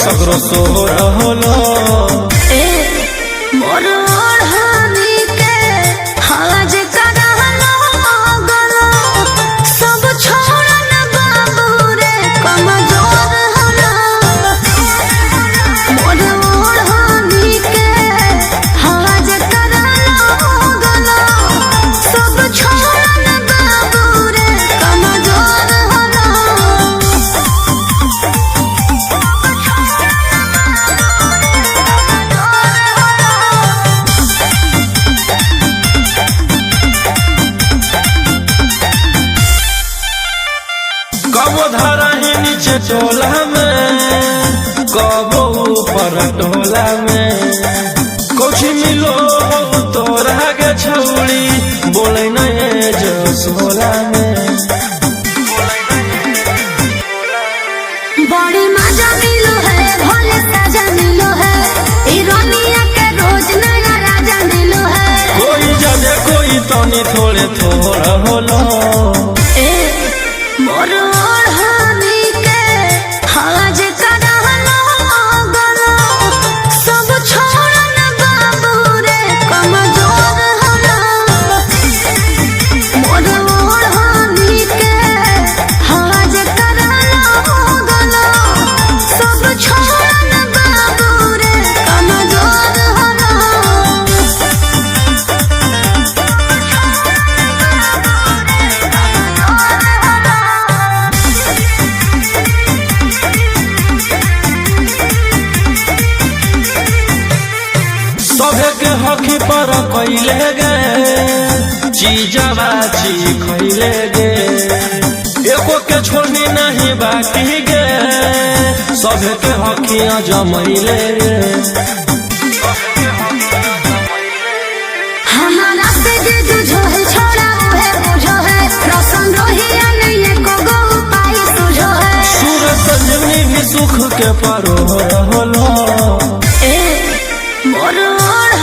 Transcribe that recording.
सगरो सोर होलो मोर ओढ़नी के हाज करहलो गलो सब छोड़न बाबू रे कमजोर होला मोर ओढ़नी के हाज करहलो गलो सब छोड़न बाबू रे कमजोर होला कबो धरा ही नीचे टोला में कबो ऊपर टोला में कुछ मिलो तोरा के छौड़ी बोले नहीं जो सोला में बड़ी मजा मिलो है भोले साजा मिलो है इरोनिया के रोज नया राजा मिलो है कोई जाने कोई तनी थोड़े थोड़ा होलो मोर ओढ़नी के हाज करहलो गलो सब छोड़न बाबू रे कमजोर होला मोर ओढ़नी के हाज करहलो गलो सब छोड़न बाबू रे कमजोर होला सभे के हकी पर कैले गे चीजवा ची खैले गे एको के छोड़नी नहीं बाकी गे सभे के हकिया जमैले गे हमारा से जे जुझो है छोड़ा है बुझो है रसन रोहिया नहीं एको गो उपाय सुझो है सुर सजनी भी सुख के परो होलो मोर ओढ़